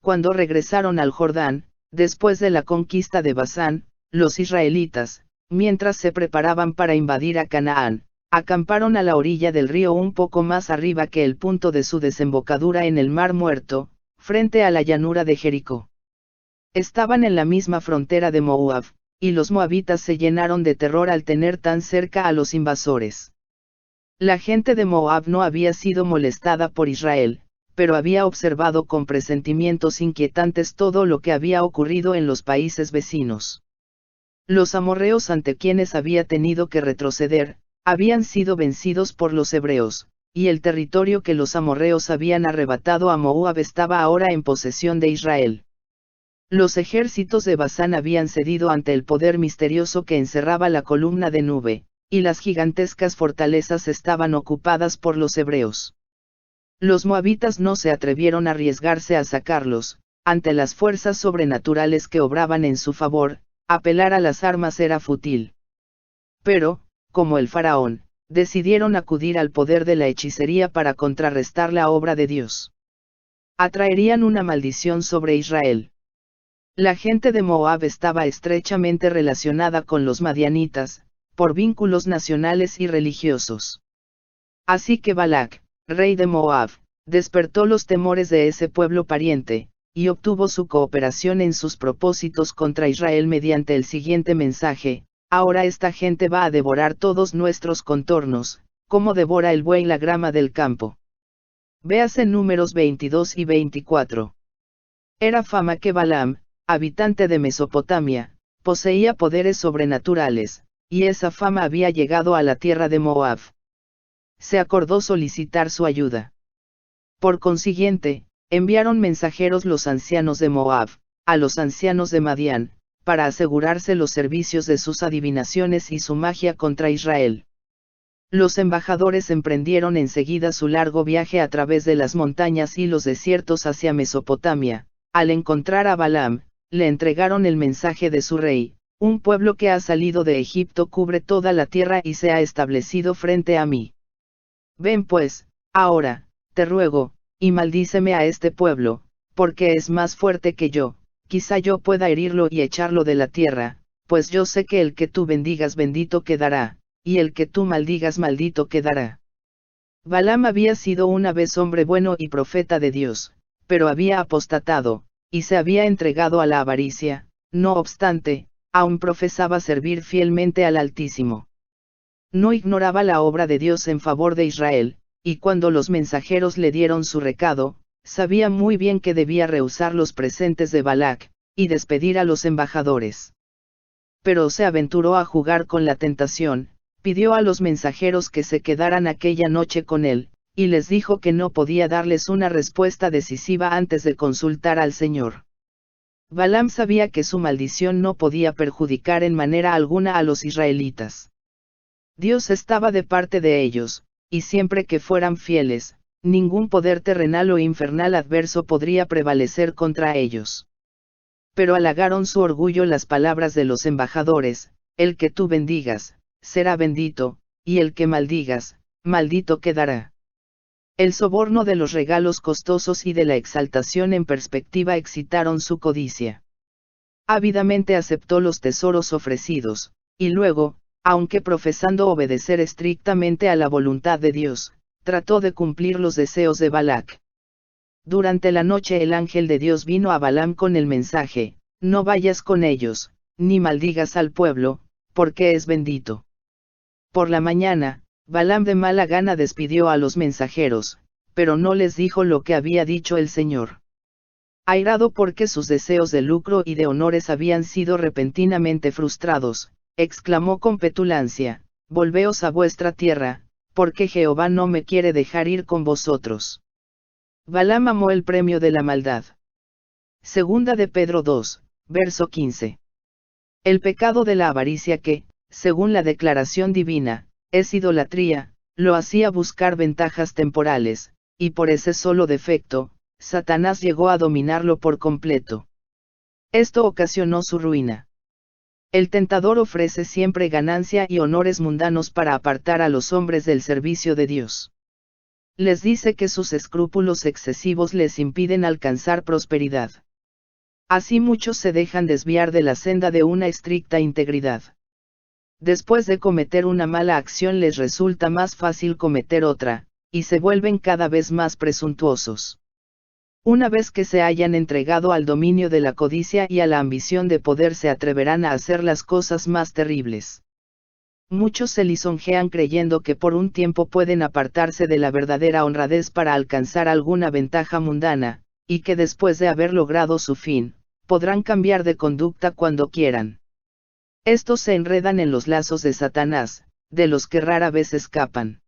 Cuando regresaron al Jordán, después de la conquista de Basán, los israelitas, mientras se preparaban para invadir a Canaán, acamparon a la orilla del río un poco más arriba que el punto de su desembocadura en el Mar Muerto, frente a la llanura de Jericó. Estaban en la misma frontera de Moab, y los moabitas se llenaron de terror al tener tan cerca a los invasores. La gente de Moab no había sido molestada por Israel, pero había observado con presentimientos inquietantes todo lo que había ocurrido en los países vecinos. Los amorreos ante quienes había tenido que retroceder, habían sido vencidos por los hebreos, y el territorio que los amorreos habían arrebatado a Moab estaba ahora en posesión de Israel. Los ejércitos de Basán habían cedido ante el poder misterioso que encerraba la columna de nube, y las gigantescas fortalezas estaban ocupadas por los hebreos. Los moabitas no se atrevieron a arriesgarse a sacarlos, ante las fuerzas sobrenaturales que obraban en su favor, apelar a las armas era fútil. Pero, como el faraón, decidieron acudir al poder de la hechicería para contrarrestar la obra de Dios. Atraerían una maldición sobre Israel. La gente de Moab estaba estrechamente relacionada con los madianitas, por vínculos nacionales y religiosos. Así que Balac, rey de Moab, despertó los temores de ese pueblo pariente, y obtuvo su cooperación en sus propósitos contra Israel mediante el siguiente mensaje: ahora esta gente va a devorar todos nuestros contornos, como devora el buey la grama del campo. Véase Números 22 y 24. Era fama que Balaam, habitante de Mesopotamia, poseía poderes sobrenaturales, y esa fama había llegado a la tierra de Moab. Se acordó solicitar su ayuda. Por consiguiente, enviaron mensajeros los ancianos de Moab, a los ancianos de Madián, para asegurarse los servicios de sus adivinaciones y su magia contra Israel. Los embajadores emprendieron enseguida su largo viaje a través de las montañas y los desiertos hacia Mesopotamia. Al encontrar a Balaam, le entregaron el mensaje de su rey: un pueblo que ha salido de Egipto cubre toda la tierra y se ha establecido frente a mí. Ven pues, ahora, te ruego, y maldíceme a este pueblo, porque es más fuerte que yo, quizá yo pueda herirlo y echarlo de la tierra, pues yo sé que el que tú bendigas bendito quedará, y el que tú maldigas maldito quedará. Balaam había sido una vez hombre bueno y profeta de Dios, pero había apostatado, y se había entregado a la avaricia. No obstante, aún profesaba servir fielmente al Altísimo. No ignoraba la obra de Dios en favor de Israel, y cuando los mensajeros le dieron su recado, sabía muy bien que debía rehusar los presentes de Balac, y despedir a los embajadores. Pero se aventuró a jugar con la tentación, pidió a los mensajeros que se quedaran aquella noche con él, y les dijo que no podía darles una respuesta decisiva antes de consultar al Señor. Balaam sabía que su maldición no podía perjudicar en manera alguna a los israelitas. Dios estaba de parte de ellos, y siempre que fueran fieles, ningún poder terrenal o infernal adverso podría prevalecer contra ellos. Pero halagaron su orgullo las palabras de los embajadores: el que tú bendigas, será bendito, y el que maldigas, maldito quedará. El soborno de los regalos costosos y de la exaltación en perspectiva excitaron su codicia. Ávidamente aceptó los tesoros ofrecidos, y luego, aunque profesando obedecer estrictamente a la voluntad de Dios, trató de cumplir los deseos de Balac. Durante la noche el ángel de Dios vino a Balaam con el mensaje: no vayas con ellos, ni maldigas al pueblo, porque es bendito. Por la mañana, Balaam de mala gana despidió a los mensajeros, pero no les dijo lo que había dicho el Señor. Airado porque sus deseos de lucro y de honores habían sido repentinamente frustrados, exclamó con petulancia: volveos a vuestra tierra, porque Jehová no me quiere dejar ir con vosotros. Balaam amó el premio de la maldad. Segunda de Pedro 2, verso 15. El pecado de la avaricia que, según la declaración divina, es idolatría, lo hacía buscar ventajas temporales, y por ese solo defecto, Satanás llegó a dominarlo por completo. Esto ocasionó su ruina. El tentador ofrece siempre ganancia y honores mundanos para apartar a los hombres del servicio de Dios. les dice que sus escrúpulos excesivos les impiden alcanzar prosperidad. Así muchos se dejan desviar de la senda de una estricta integridad. Después de cometer una mala acción les resulta más fácil cometer otra, y se vuelven cada vez más presuntuosos. Una vez que se hayan entregado al dominio de la codicia y a la ambición de poder, se atreverán a hacer las cosas más terribles. Muchos se lisonjean creyendo que por un tiempo pueden apartarse de la verdadera honradez para alcanzar alguna ventaja mundana, y que después de haber logrado su fin, podrán cambiar de conducta cuando quieran. Estos se enredan en los lazos de Satanás, de los que rara vez escapan.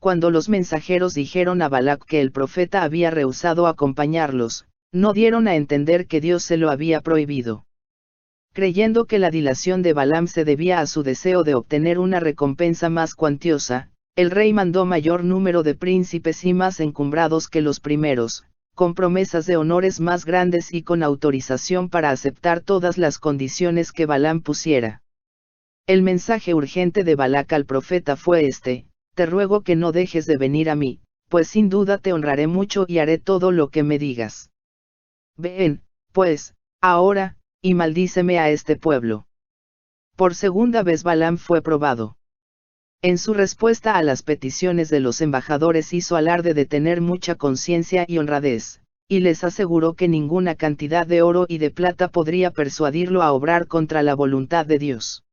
Cuando los mensajeros dijeron a Balac que el profeta había rehusado acompañarlos, no dieron a entender que Dios se lo había prohibido. Creyendo que la dilación de Balaam se debía a su deseo de obtener una recompensa más cuantiosa, el rey mandó mayor número de príncipes y más encumbrados que los primeros, con promesas de honores más grandes y con autorización para aceptar todas las condiciones que Balaam pusiera. El mensaje urgente de Balac al profeta fue este: te ruego que no dejes de venir a mí, pues sin duda te honraré mucho y haré todo lo que me digas. Ven, pues, ahora, y maldíceme a este pueblo. Por segunda vez Balaam fue probado. En su respuesta a las peticiones de los embajadores hizo alarde de tener mucha conciencia y honradez, y les aseguró que ninguna cantidad de oro y de plata podría persuadirlo a obrar contra la voluntad de Dios.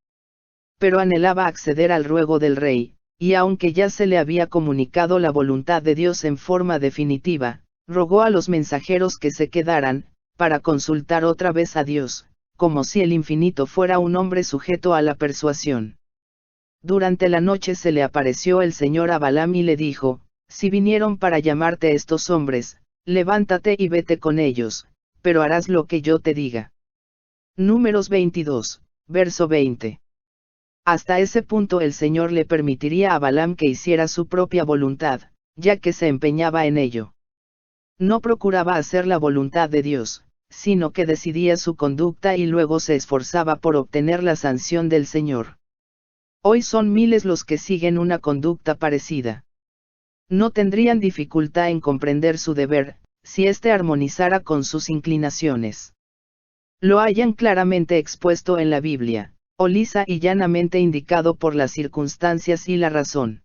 Pero anhelaba acceder al ruego del rey, y aunque ya se le había comunicado la voluntad de Dios en forma definitiva, rogó a los mensajeros que se quedaran, para consultar otra vez a Dios, como si el infinito fuera un hombre sujeto a la persuasión. Durante la noche se le apareció el Señor a Balaam y le dijo: si vinieron para llamarte estos hombres, levántate y vete con ellos, pero harás lo que yo te diga. Números 22, verso 20. Hasta ese punto el Señor le permitiría a Balaam que hiciera su propia voluntad, ya que se empeñaba en ello. No procuraba hacer la voluntad de Dios, sino que decidía su conducta y luego se esforzaba por obtener la sanción del Señor. Hoy son miles los que siguen una conducta parecida. No tendrían dificultad en comprender su deber, si éste armonizara con sus inclinaciones. Lo hayan claramente expuesto en la Biblia, o lisa y llanamente indicado por las circunstancias y la razón.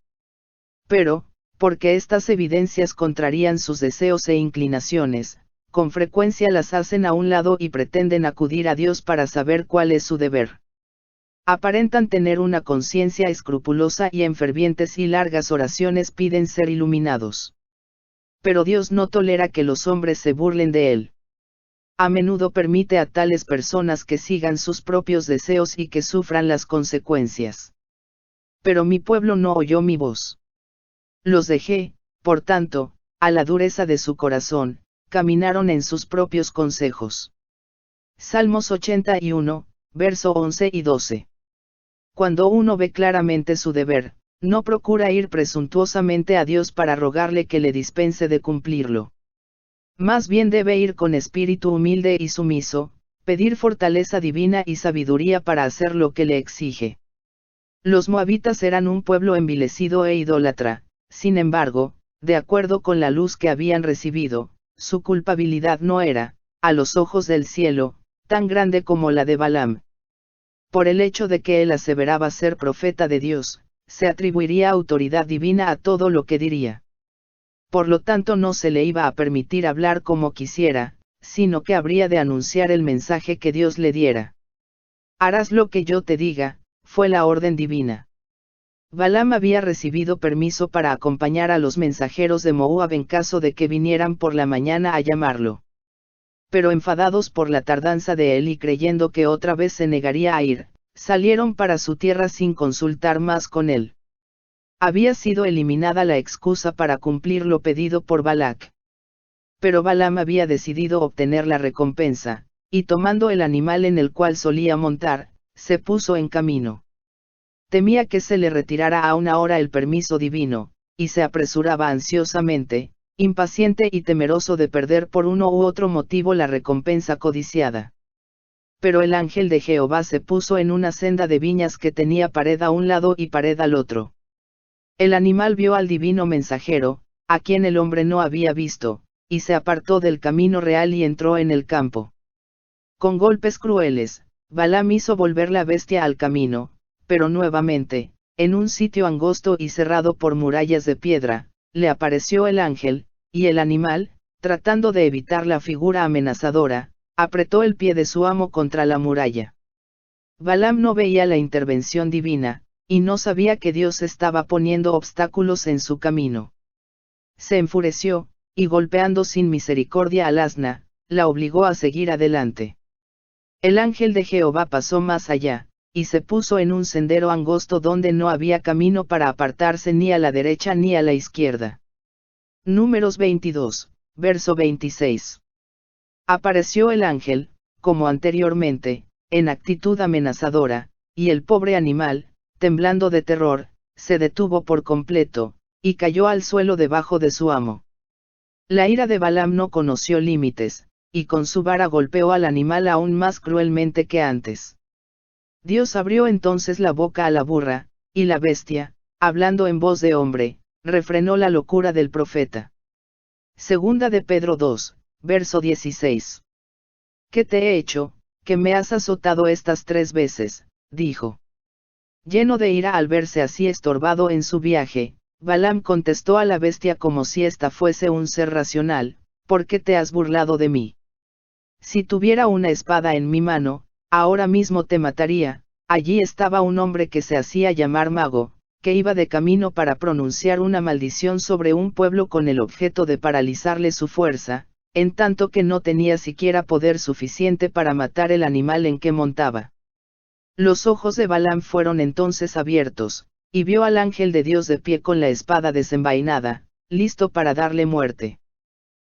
Pero, porque estas evidencias contrarían sus deseos e inclinaciones, con frecuencia las hacen a un lado y pretenden acudir a Dios para saber cuál es su deber. Aparentan tener una conciencia escrupulosa y en fervientes y largas oraciones piden ser iluminados. Pero Dios no tolera que los hombres se burlen de Él. A menudo permite a tales personas que sigan sus propios deseos y que sufran las consecuencias. Pero mi pueblo no oyó mi voz. Los dejé, por tanto, a la dureza de su corazón, caminaron en sus propios consejos. Salmos 81, verso 11 y 12. Cuando uno ve claramente su deber, no procura ir presuntuosamente a Dios para rogarle que le dispense de cumplirlo. Más bien debe ir con espíritu humilde y sumiso, pedir fortaleza divina y sabiduría para hacer lo que le exige. Los moabitas eran un pueblo envilecido e idólatra, sin embargo, de acuerdo con la luz que habían recibido, su culpabilidad no era, a los ojos del cielo, tan grande como la de Balaam. Por el hecho de que él aseveraba ser profeta de Dios, se atribuiría autoridad divina a todo lo que diría. Por lo tanto no se le iba a permitir hablar como quisiera, sino que habría de anunciar el mensaje que Dios le diera. Harás lo que yo te diga, fue la orden divina. Balaam había recibido permiso para acompañar a los mensajeros de Moab en caso de que vinieran por la mañana a llamarlo. Pero enfadados por la tardanza de él y creyendo que otra vez se negaría a ir, salieron para su tierra sin consultar más con él. Había sido eliminada la excusa para cumplir lo pedido por Balac. Pero Balaam había decidido obtener la recompensa, y tomando el animal en el cual solía montar, se puso en camino. Temía que se le retirara a una hora el permiso divino, y se apresuraba ansiosamente, impaciente y temeroso de perder por uno u otro motivo la recompensa codiciada. Pero el ángel de Jehová se puso en una senda de viñas que tenía pared a un lado y pared al otro. El animal vio al divino mensajero, a quien el hombre no había visto, y se apartó del camino real y entró en el campo. Con golpes crueles, Balaam hizo volver la bestia al camino, pero nuevamente, en un sitio angosto y cerrado por murallas de piedra, le apareció el ángel, y el animal, tratando de evitar la figura amenazadora, apretó el pie de su amo contra la muralla. Balaam no veía la intervención divina, y no sabía que Dios estaba poniendo obstáculos en su camino. Se enfureció, y golpeando sin misericordia al asna, la obligó a seguir adelante. El ángel de Jehová pasó más allá, y se puso en un sendero angosto donde no había camino para apartarse ni a la derecha ni a la izquierda. Números 22, verso 26. Apareció el ángel, como anteriormente, en actitud amenazadora, y el pobre animal, temblando de terror, se detuvo por completo, y cayó al suelo debajo de su amo. La ira de Balaam no conoció límites, y con su vara golpeó al animal aún más cruelmente que antes. Dios abrió entonces la boca a la burra, y la bestia, hablando en voz de hombre, refrenó la locura del profeta. Segunda de Pedro 2, verso 16. ¿Qué te he hecho, que me has azotado estas 3 veces? Dijo. Lleno de ira al verse así estorbado en su viaje, Balaam contestó a la bestia como si ésta fuese un ser racional: ¿por qué te has burlado de mí? Si tuviera una espada en mi mano, ahora mismo te mataría. Allí estaba un hombre que se hacía llamar mago, que iba de camino para pronunciar una maldición sobre un pueblo con el objeto de paralizarle su fuerza, en tanto que no tenía siquiera poder suficiente para matar el animal en que montaba. Los ojos de Balaam fueron entonces abiertos, y vio al ángel de Dios de pie con la espada desenvainada, listo para darle muerte.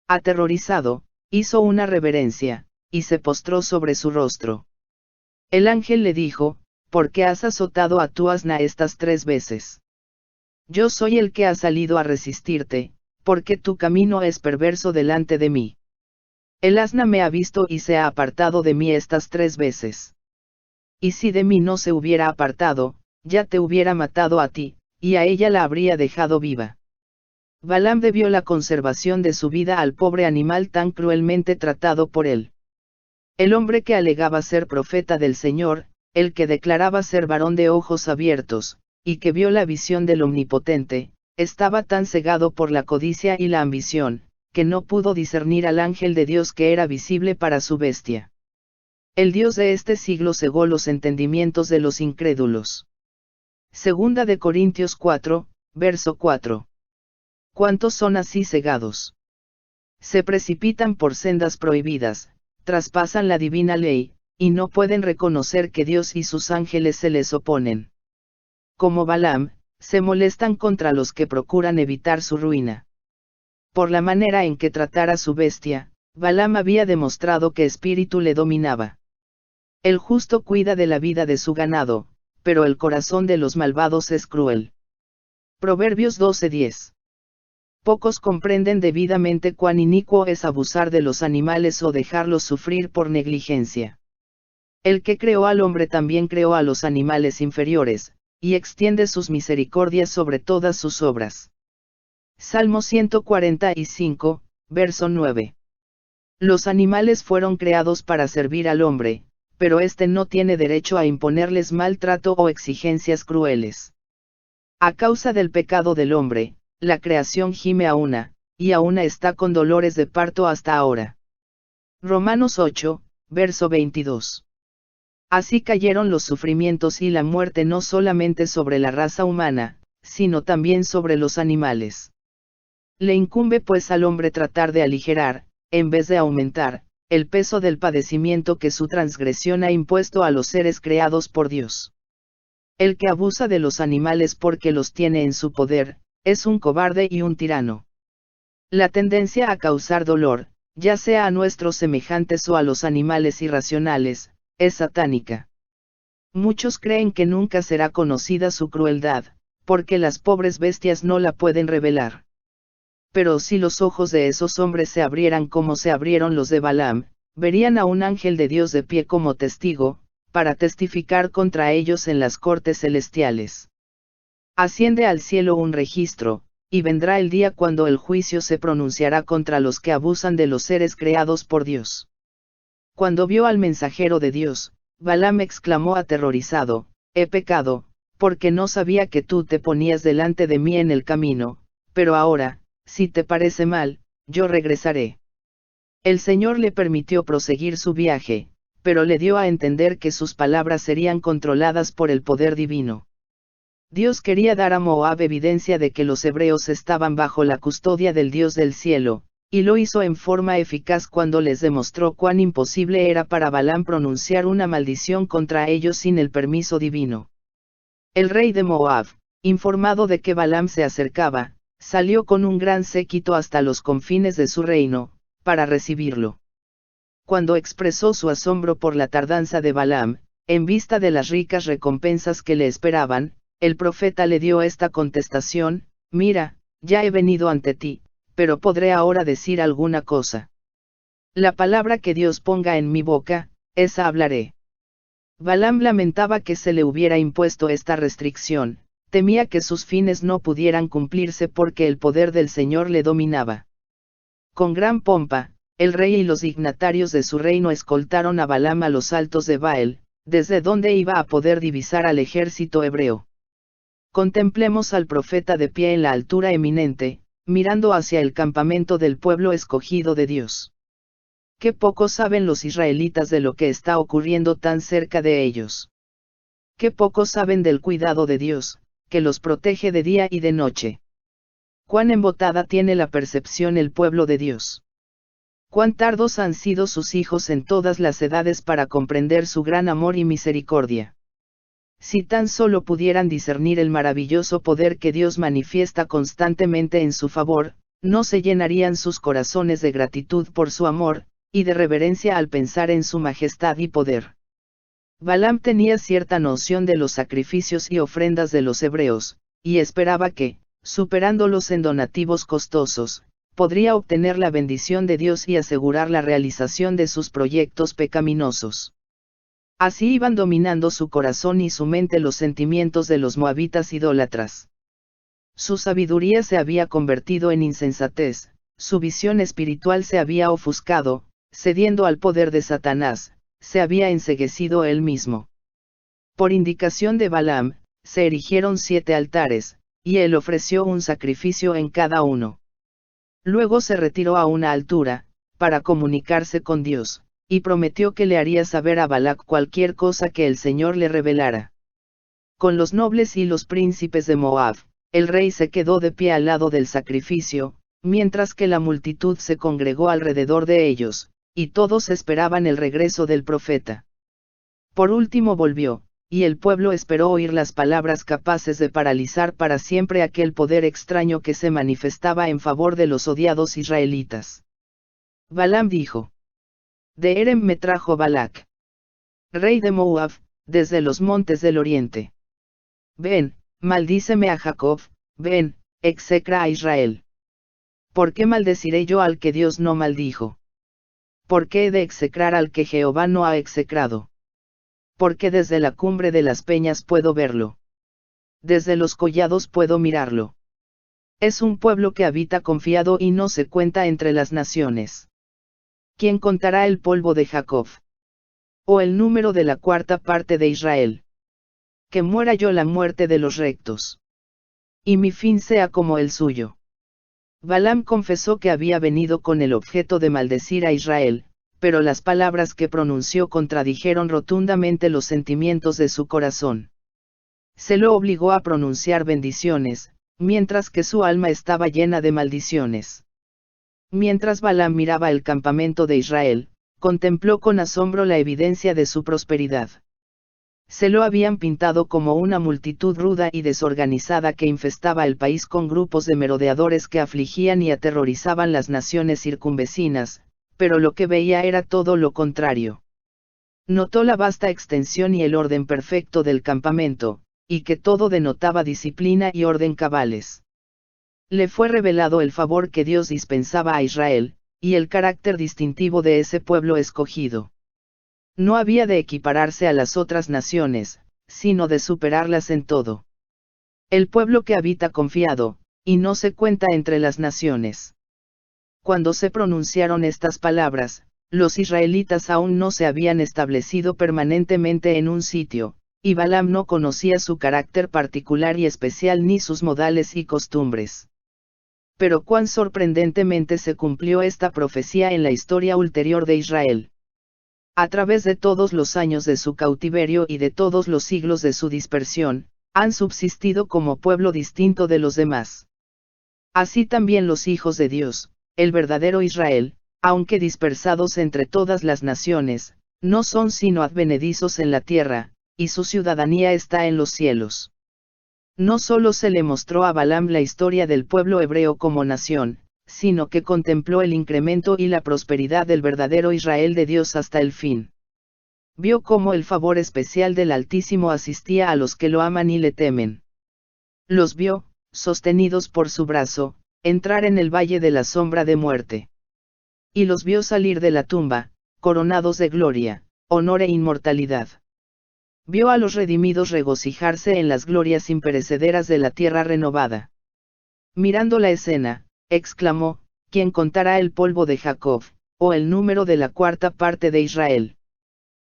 Aterrorizado, hizo una reverencia, y se postró sobre su rostro. El ángel le dijo: ¿por qué has azotado a tu asna estas 3 veces? Yo soy el que ha salido a resistirte, porque tu camino es perverso delante de mí. El asna me ha visto y se ha apartado de mí estas 3 veces. Y si de mí no se hubiera apartado, ya te hubiera matado a ti, y a ella la habría dejado viva. Balaam debió la conservación de su vida al pobre animal tan cruelmente tratado por él. El hombre que alegaba ser profeta del Señor, el que declaraba ser varón de ojos abiertos, y que vio la visión del Omnipotente, estaba tan cegado por la codicia y la ambición, que no pudo discernir al ángel de Dios que era visible para su bestia. El Dios de este siglo cegó los entendimientos de los incrédulos. Segunda de Corintios 4, verso 4. ¿Cuántos son así cegados? Se precipitan por sendas prohibidas, traspasan la divina ley, y no pueden reconocer que Dios y sus ángeles se les oponen. Como Balaam, se molestan contra los que procuran evitar su ruina. Por la manera en que tratara su bestia, Balaam había demostrado que espíritu le dominaba. El justo cuida de la vida de su ganado, pero el corazón de los malvados es cruel. Proverbios 12:10. Pocos comprenden debidamente cuán inicuo es abusar de los animales o dejarlos sufrir por negligencia. El que creó al hombre también creó a los animales inferiores, y extiende sus misericordias sobre todas sus obras. Salmo 145, verso 9. Los animales fueron creados para servir al hombre, pero éste no tiene derecho a imponerles maltrato o exigencias crueles. A causa del pecado del hombre, la creación gime a una, y a una está con dolores de parto hasta ahora. Romanos 8, verso 22. Así cayeron los sufrimientos y la muerte no solamente sobre la raza humana, sino también sobre los animales. Le incumbe pues al hombre tratar de aligerar, en vez de aumentar, el peso del padecimiento que su transgresión ha impuesto a los seres creados por Dios. El que abusa de los animales porque los tiene en su poder, es un cobarde y un tirano. La tendencia a causar dolor, ya sea a nuestros semejantes o a los animales irracionales, es satánica. Muchos creen que nunca será conocida su crueldad, porque las pobres bestias no la pueden revelar. Pero si los ojos de esos hombres se abrieran como se abrieron los de Balaam, verían a un ángel de Dios de pie como testigo, para testificar contra ellos en las cortes celestiales. Asciende al cielo un registro, y vendrá el día cuando el juicio se pronunciará contra los que abusan de los seres creados por Dios. Cuando vio al mensajero de Dios, Balaam exclamó aterrorizado: he pecado, porque no sabía que tú te ponías delante de mí en el camino, pero ahora, si te parece mal, yo regresaré. El Señor le permitió proseguir su viaje, pero le dio a entender que sus palabras serían controladas por el poder divino. Dios quería dar a Moab evidencia de que los hebreos estaban bajo la custodia del Dios del cielo, y lo hizo en forma eficaz cuando les demostró cuán imposible era para Balaam pronunciar una maldición contra ellos sin el permiso divino. El rey de Moab, informado de que Balaam se acercaba, salió con un gran séquito hasta los confines de su reino, para recibirlo. Cuando expresó su asombro por la tardanza de Balaam, en vista de las ricas recompensas que le esperaban, el profeta le dio esta contestación: mira, ya he venido ante ti, pero podré ahora decir alguna cosa. La palabra que Dios ponga en mi boca, esa hablaré. Balaam lamentaba que se le hubiera impuesto esta restricción, temía que sus fines no pudieran cumplirse porque el poder del Señor le dominaba. Con gran pompa, el rey y los dignatarios de su reino escoltaron a Balaam a los altos de Baal, desde donde iba a poder divisar al ejército hebreo. Contemplemos al profeta de pie en la altura eminente, mirando hacia el campamento del pueblo escogido de Dios. Qué poco saben los israelitas de lo que está ocurriendo tan cerca de ellos. Qué poco saben del cuidado de Dios, que los protege de día y de noche. Cuán embotada tiene la percepción el pueblo de Dios. Cuán tardos han sido sus hijos en todas las edades para comprender su gran amor y misericordia. Si tan solo pudieran discernir el maravilloso poder que Dios manifiesta constantemente en su favor, no se llenarían sus corazones de gratitud por su amor, y de reverencia al pensar en su majestad y poder. Balaam tenía cierta noción de los sacrificios y ofrendas de los hebreos, y esperaba que, superándolos en donativos costosos, podría obtener la bendición de Dios y asegurar la realización de sus proyectos pecaminosos. Así iban dominando su corazón y su mente los sentimientos de los moabitas idólatras. Su sabiduría se había convertido en insensatez, su visión espiritual se había ofuscado, cediendo al poder de Satanás, se había enceguecido él mismo. Por indicación de Balaam, se erigieron 7 altares, y él ofreció un sacrificio en cada uno. Luego se retiró a una altura, para comunicarse con Dios, y prometió que le haría saber a Balac cualquier cosa que el Señor le revelara. Con los nobles y los príncipes de Moab, el rey se quedó de pie al lado del sacrificio, mientras que la multitud se congregó alrededor de ellos, y todos esperaban el regreso del profeta. Por último volvió, y el pueblo esperó oír las palabras capaces de paralizar para siempre aquel poder extraño que se manifestaba en favor de los odiados israelitas. Balaam dijo: de Erem me trajo Balac, rey de Moab, desde los montes del oriente. Ven, maldíceme a Jacob, ven, execra a Israel. ¿Por qué maldeciré yo al que Dios no maldijo? ¿Por qué he de execrar al que Jehová no ha execrado? Porque desde la cumbre de las peñas puedo verlo. Desde los collados puedo mirarlo. Es un pueblo que habita confiado y no se cuenta entre las naciones. ¿Quién contará el polvo de Jacob? ¿O el número de la 4ª parte de Israel? Que muera yo la muerte de los rectos. Y mi fin sea como el suyo. Balaam confesó que había venido con el objeto de maldecir a Israel, pero las palabras que pronunció contradijeron rotundamente los sentimientos de su corazón. Se lo obligó a pronunciar bendiciones, mientras que su alma estaba llena de maldiciones. Mientras Balaam miraba el campamento de Israel, contempló con asombro la evidencia de su prosperidad. Se lo habían pintado como una multitud ruda y desorganizada que infestaba el país con grupos de merodeadores que afligían y aterrorizaban las naciones circunvecinas, pero lo que veía era todo lo contrario. Notó la vasta extensión y el orden perfecto del campamento, y que todo denotaba disciplina y orden cabales. Le fue revelado el favor que Dios dispensaba a Israel, y el carácter distintivo de ese pueblo escogido. No había de equipararse a las otras naciones, sino de superarlas en todo. El pueblo que habita confiado, y no se cuenta entre las naciones. Cuando se pronunciaron estas palabras, los israelitas aún no se habían establecido permanentemente en un sitio, y Balaam no conocía su carácter particular y especial ni sus modales y costumbres. Pero cuán sorprendentemente se cumplió esta profecía en la historia ulterior de Israel. A través de todos los años de su cautiverio y de todos los siglos de su dispersión, han subsistido como pueblo distinto de los demás. Así también los hijos de Dios, el verdadero Israel, aunque dispersados entre todas las naciones, no son sino advenedizos en la tierra, y su ciudadanía está en los cielos. No solo se le mostró a Balaam la historia del pueblo hebreo como nación, sino que contempló el incremento y la prosperidad del verdadero Israel de Dios hasta el fin. Vio cómo el favor especial del Altísimo asistía a los que lo aman y le temen. Los vio, sostenidos por su brazo, entrar en el valle de la sombra de muerte. Y los vio salir de la tumba, coronados de gloria, honor e inmortalidad. Vio a los redimidos regocijarse en las glorias imperecederas de la tierra renovada. Mirando la escena, exclamó: ¿quién contará el polvo de Jacob, o el número de la cuarta parte de Israel?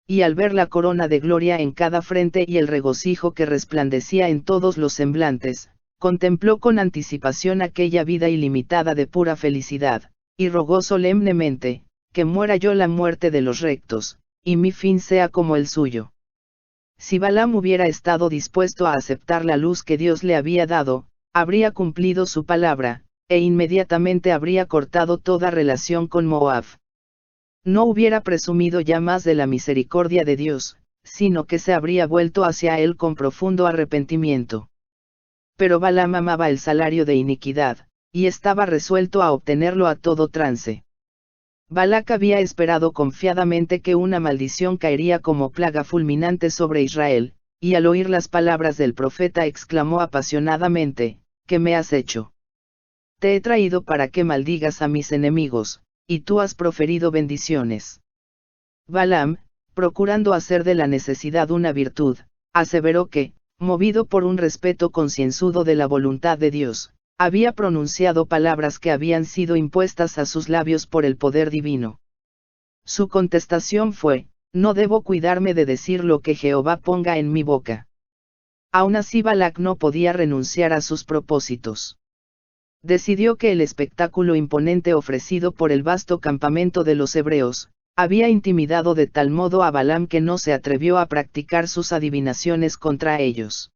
Y al ver la corona de gloria en cada frente y el regocijo que resplandecía en todos los semblantes, contempló con anticipación aquella vida ilimitada de pura felicidad, y rogó solemnemente: que muera yo la muerte de los rectos, y mi fin sea como el suyo. Si Balaam hubiera estado dispuesto a aceptar la luz que Dios le había dado, habría cumplido su palabra, e inmediatamente habría cortado toda relación con Moab. No hubiera presumido ya más de la misericordia de Dios, sino que se habría vuelto hacia él con profundo arrepentimiento. Pero Balaam amaba el salario de iniquidad, y estaba resuelto a obtenerlo a todo trance. Balac había esperado confiadamente que una maldición caería como plaga fulminante sobre Israel, y al oír las palabras del profeta exclamó apasionadamente: ¿qué me has hecho? Te he traído para que maldigas a mis enemigos, y tú has proferido bendiciones. Balaam, procurando hacer de la necesidad una virtud, aseveró que, movido por un respeto concienzudo de la voluntad de Dios, había pronunciado palabras que habían sido impuestas a sus labios por el poder divino. Su contestación fue: no debo cuidarme de decir lo que Jehová ponga en mi boca. Aún así Balac no podía renunciar a sus propósitos. Decidió que el espectáculo imponente ofrecido por el vasto campamento de los hebreos, había intimidado de tal modo a Balaam que no se atrevió a practicar sus adivinaciones contra ellos.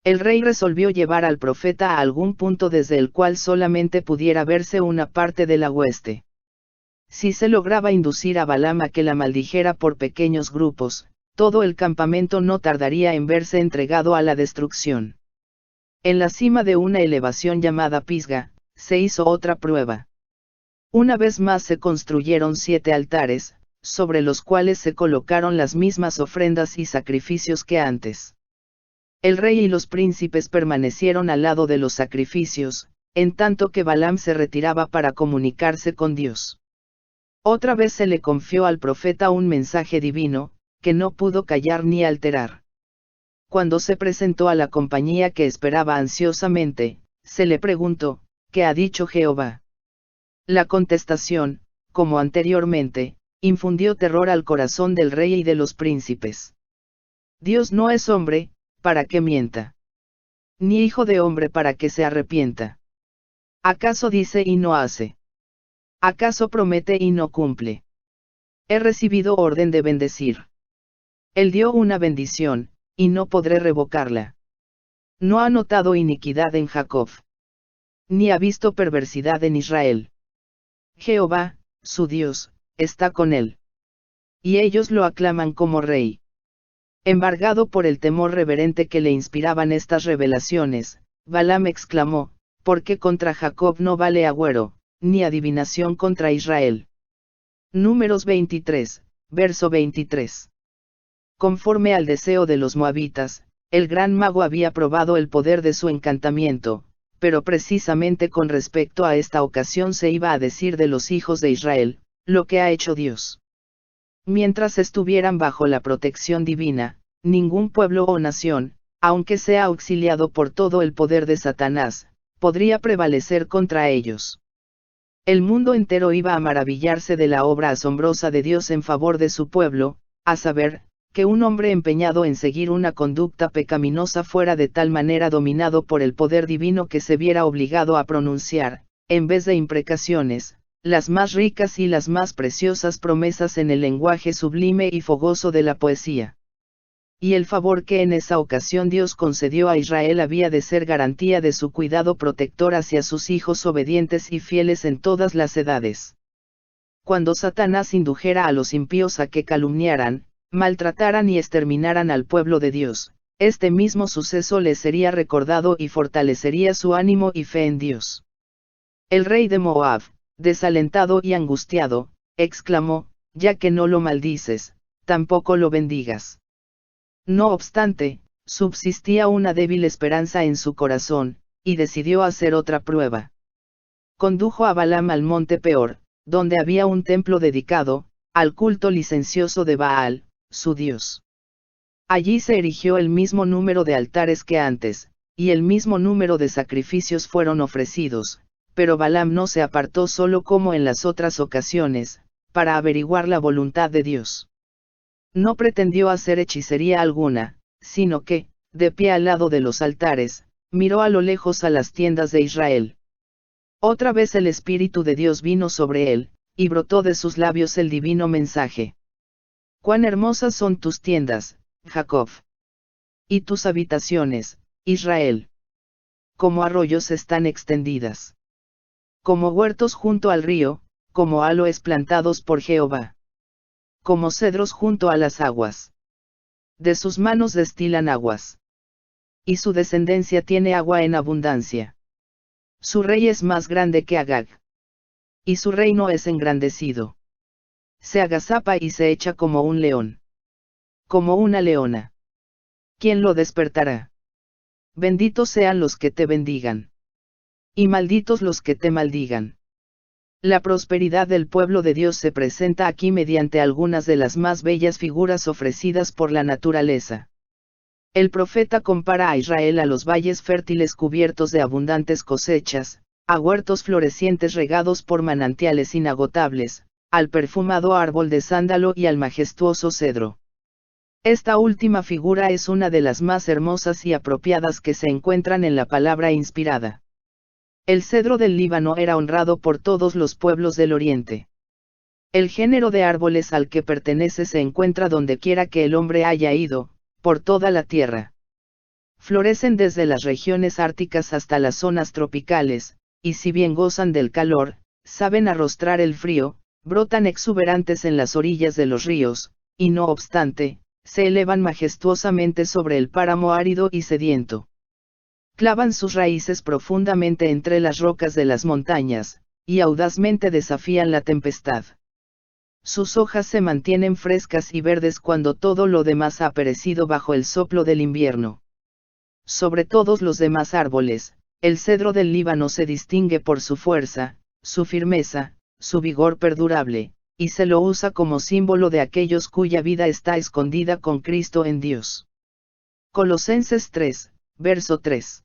El rey resolvió llevar al profeta a algún punto desde el cual solamente pudiera verse una parte de la hueste. Si se lograba inducir a Balaam a que la maldijera por pequeños grupos, todo el campamento no tardaría en verse entregado a la destrucción. En la cima de una elevación llamada Pisga, se hizo otra prueba. Una vez más se construyeron 7 altares, sobre los cuales se colocaron las mismas ofrendas y sacrificios que antes. El rey y los príncipes permanecieron al lado de los sacrificios, en tanto que Balaam se retiraba para comunicarse con Dios. Otra vez se le confió al profeta un mensaje divino, que no pudo callar ni alterar. Cuando se presentó a la compañía que esperaba ansiosamente, se le preguntó: ¿qué ha dicho Jehová? La contestación, como anteriormente, infundió terror al corazón del rey y de los príncipes. Dios no es hombre, para que mienta. Ni hijo de hombre para que se arrepienta. ¿Acaso dice y no hace? ¿Acaso promete y no cumple? He recibido orden de bendecir. Él dio una bendición, y no podré revocarla. No ha notado iniquidad en Jacob, ni ha visto perversidad en Israel. Jehová, su Dios, está con él. Y ellos lo aclaman como rey. Embargado por el temor reverente que le inspiraban estas revelaciones, Balaam exclamó: ¿por qué contra Jacob no vale agüero, ni adivinación contra Israel? Números 23, verso 23. Conforme al deseo de los moabitas, el gran mago había probado el poder de su encantamiento, pero precisamente con respecto a esta ocasión se iba a decir de los hijos de Israel: lo que ha hecho Dios. Mientras estuvieran bajo la protección divina, ningún pueblo o nación, aunque sea auxiliado por todo el poder de Satanás, podría prevalecer contra ellos. El mundo entero iba a maravillarse de la obra asombrosa de Dios en favor de su pueblo, a saber, que un hombre empeñado en seguir una conducta pecaminosa fuera de tal manera dominado por el poder divino que se viera obligado a pronunciar, en vez de imprecaciones, las más ricas y las más preciosas promesas en el lenguaje sublime y fogoso de la poesía. Y el favor que en esa ocasión Dios concedió a Israel había de ser garantía de su cuidado protector hacia sus hijos obedientes y fieles en todas las edades. Cuando Satanás indujera a los impíos a que calumniaran, maltrataran y exterminaran al pueblo de Dios, este mismo suceso les sería recordado y fortalecería su ánimo y fe en Dios. El rey de Moab, desalentado y angustiado, exclamó, ya que no lo maldices, tampoco lo bendigas. No obstante, subsistía una débil esperanza en su corazón, y decidió hacer otra prueba. Condujo a Balaam al monte Peor, donde había un templo dedicado, al culto licencioso de Baal, su dios. Allí se erigió el mismo número de altares que antes, y el mismo número de sacrificios fueron ofrecidos, pero Balaam no se apartó solo como en las otras ocasiones, para averiguar la voluntad de Dios. No pretendió hacer hechicería alguna, sino que, de pie al lado de los altares, miró a lo lejos a las tiendas de Israel. Otra vez el Espíritu de Dios vino sobre él, y brotó de sus labios el divino mensaje. Cuán hermosas son tus tiendas, Jacob. Y tus habitaciones, Israel. Como arroyos están extendidas. Como huertos junto al río, como aloes plantados por Jehová. Como cedros junto a las aguas. De sus manos destilan aguas. Y su descendencia tiene agua en abundancia. Su rey es más grande que Agag. Y su reino es engrandecido. Se agazapa y se echa como un león. Como una leona. ¿Quién lo despertará? Benditos sean los que te bendigan. Y malditos los que te maldigan. La prosperidad del pueblo de Dios se presenta aquí mediante algunas de las más bellas figuras ofrecidas por la naturaleza. El profeta compara a Israel a los valles fértiles cubiertos de abundantes cosechas, a huertos florecientes regados por manantiales inagotables, al perfumado árbol de sándalo y al majestuoso cedro. Esta última figura es una de las más hermosas y apropiadas que se encuentran en la palabra inspirada. El cedro del Líbano era honrado por todos los pueblos del Oriente. El género de árboles al que pertenece se encuentra donde quiera que el hombre haya ido, por toda la tierra. Florecen desde las regiones árticas hasta las zonas tropicales, y si bien gozan del calor, saben arrostrar el frío, brotan exuberantes en las orillas de los ríos, y no obstante, se elevan majestuosamente sobre el páramo árido y sediento. Clavan sus raíces profundamente entre las rocas de las montañas, y audazmente desafían la tempestad. Sus hojas se mantienen frescas y verdes cuando todo lo demás ha perecido bajo el soplo del invierno. Sobre todos los demás árboles, el cedro del Líbano se distingue por su fuerza, su firmeza, su vigor perdurable, y se lo usa como símbolo de aquellos cuya vida está escondida con Cristo en Dios. Colosenses 3, verso 3.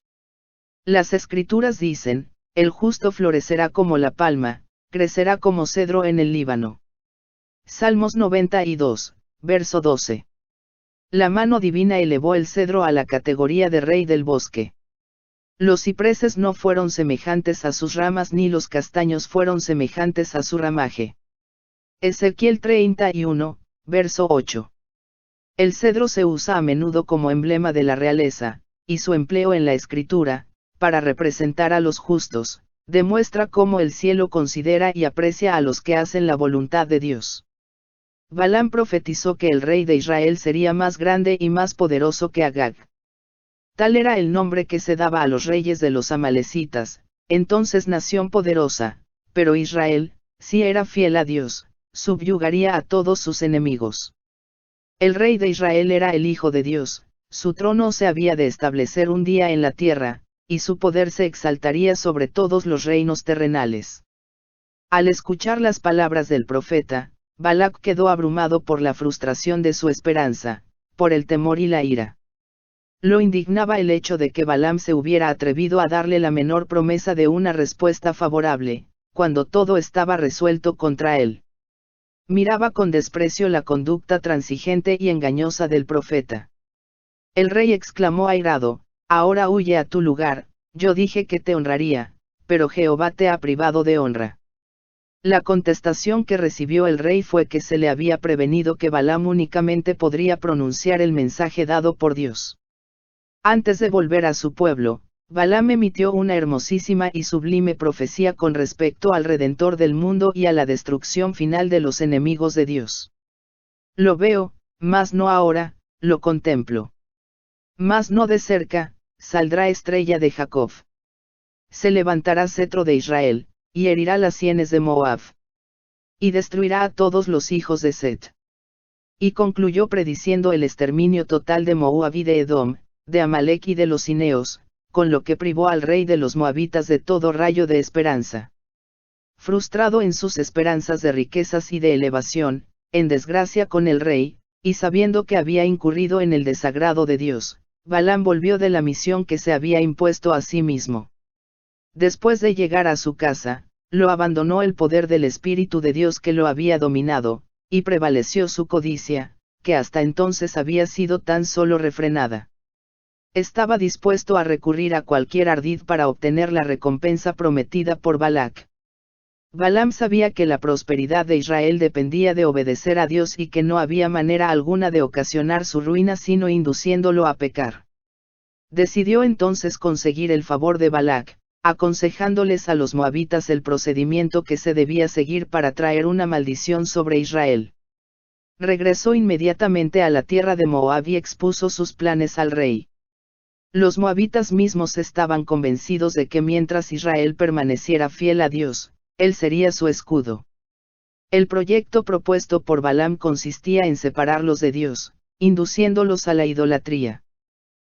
Las Escrituras dicen, el justo florecerá como la palma, crecerá como cedro en el Líbano. Salmos 92, verso 12. La mano divina elevó el cedro a la categoría de rey del bosque. Los cipreses no fueron semejantes a sus ramas ni los castaños fueron semejantes a su ramaje. Ezequiel 31, verso 8. El cedro se usa a menudo como emblema de la realeza, y su empleo en la Escritura, para representar a los justos, demuestra cómo el cielo considera y aprecia a los que hacen la voluntad de Dios. Balaam profetizó que el rey de Israel sería más grande y más poderoso que Agag. Tal era el nombre que se daba a los reyes de los amalecitas, entonces nación poderosa, pero Israel, si era fiel a Dios, subyugaría a todos sus enemigos. El rey de Israel era el Hijo de Dios, su trono se había de establecer un día en la tierra, y su poder se exaltaría sobre todos los reinos terrenales. Al escuchar las palabras del profeta, Balac quedó abrumado por la frustración de su esperanza, por el temor y la ira. Lo indignaba el hecho de que Balaam se hubiera atrevido a darle la menor promesa de una respuesta favorable, cuando todo estaba resuelto contra él. Miraba con desprecio la conducta transigente y engañosa del profeta. El rey exclamó airado: ahora huye a tu lugar, yo dije que te honraría, pero Jehová te ha privado de honra. La contestación que recibió el rey fue que se le había prevenido que Balaam únicamente podría pronunciar el mensaje dado por Dios. Antes de volver a su pueblo, Balaam emitió una hermosísima y sublime profecía con respecto al Redentor del mundo y a la destrucción final de los enemigos de Dios. Lo veo, mas no ahora, lo contemplo. Mas no de cerca, saldrá estrella de Jacob. Se levantará cetro de Israel, y herirá las sienes de Moab. Y destruirá a todos los hijos de Set. Y concluyó prediciendo el exterminio total de Moab y de Edom, de Amalek y de los cineos, con lo que privó al rey de los moabitas de todo rayo de esperanza. Frustrado en sus esperanzas de riquezas y de elevación, en desgracia con el rey, y sabiendo que había incurrido en el desagrado de Dios, Balaam volvió de la misión que se había impuesto a sí mismo. Después de llegar a su casa, lo abandonó el poder del Espíritu de Dios que lo había dominado, y prevaleció su codicia, que hasta entonces había sido tan solo refrenada. Estaba dispuesto a recurrir a cualquier ardid para obtener la recompensa prometida por Balac. Balaam sabía que la prosperidad de Israel dependía de obedecer a Dios y que no había manera alguna de ocasionar su ruina sino induciéndolo a pecar. Decidió entonces conseguir el favor de Balac, aconsejándoles a los moabitas el procedimiento que se debía seguir para traer una maldición sobre Israel. Regresó inmediatamente a la tierra de Moab y expuso sus planes al rey. Los moabitas mismos estaban convencidos de que mientras Israel permaneciera fiel a Dios, él sería su escudo. El proyecto propuesto por Balaam consistía en separarlos de Dios, induciéndolos a la idolatría.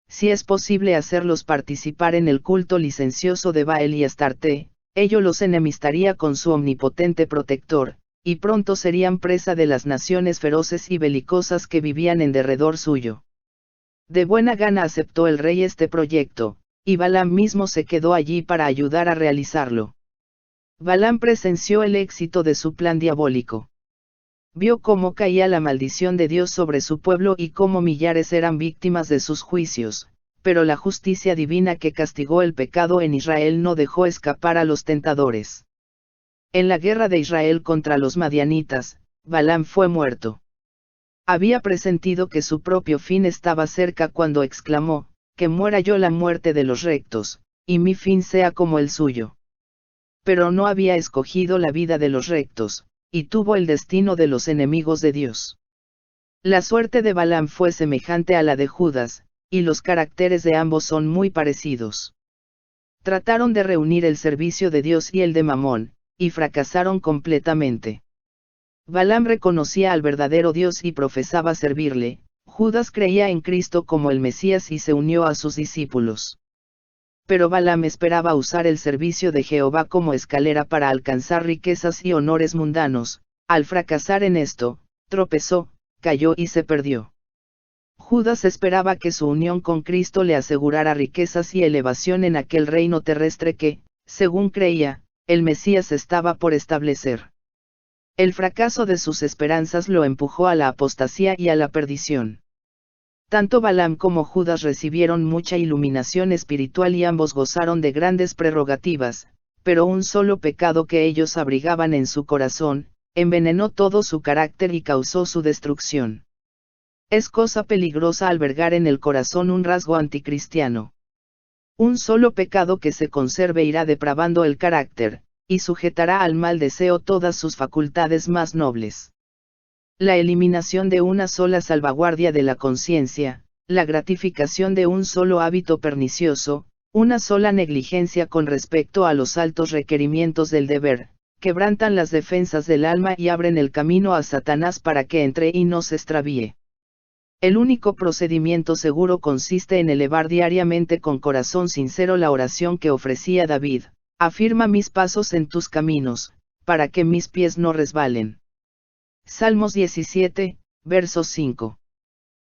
Si es posible hacerlos participar en el culto licencioso de Baal y Astarte, ello los enemistaría con su omnipotente protector, y pronto serían presa de las naciones feroces y belicosas que vivían en derredor suyo. De buena gana aceptó el rey este proyecto, y Balaam mismo se quedó allí para ayudar a realizarlo. Balaam presenció el éxito de su plan diabólico. Vio cómo caía la maldición de Dios sobre su pueblo y cómo millares eran víctimas de sus juicios, pero la justicia divina que castigó el pecado en Israel no dejó escapar a los tentadores. En la guerra de Israel contra los madianitas, Balaam fue muerto. Había presentido que su propio fin estaba cerca cuando exclamó: que muera yo la muerte de los rectos, y mi fin sea como el suyo. Pero no había escogido la vida de los rectos, y tuvo el destino de los enemigos de Dios. La suerte de Balaam fue semejante a la de Judas, y los caracteres de ambos son muy parecidos. Trataron de reunir el servicio de Dios y el de Mamón, y fracasaron completamente. Balaam reconocía al verdadero Dios y profesaba servirle. Judas creía en Cristo como el Mesías y se unió a sus discípulos. Pero Balaam esperaba usar el servicio de Jehová como escalera para alcanzar riquezas y honores mundanos. Al fracasar en esto, tropezó, cayó y se perdió. Judas esperaba que su unión con Cristo le asegurara riquezas y elevación en aquel reino terrestre que, según creía, el Mesías estaba por establecer. El fracaso de sus esperanzas lo empujó a la apostasía y a la perdición. Tanto Balaam como Judas recibieron mucha iluminación espiritual y ambos gozaron de grandes prerrogativas, pero un solo pecado que ellos abrigaban en su corazón, envenenó todo su carácter y causó su destrucción. Es cosa peligrosa albergar en el corazón un rasgo anticristiano. Un solo pecado que se conserve irá depravando el carácter, y sujetará al mal deseo todas sus facultades más nobles. La eliminación de una sola salvaguardia de la conciencia, la gratificación de un solo hábito pernicioso, una sola negligencia con respecto a los altos requerimientos del deber, quebrantan las defensas del alma y abren el camino a Satanás para que entre y no se extravíe. El único procedimiento seguro consiste en elevar diariamente con corazón sincero la oración que ofrecía David: afirma mis pasos en tus caminos, para que mis pies no resbalen. Salmos 17, versos 5.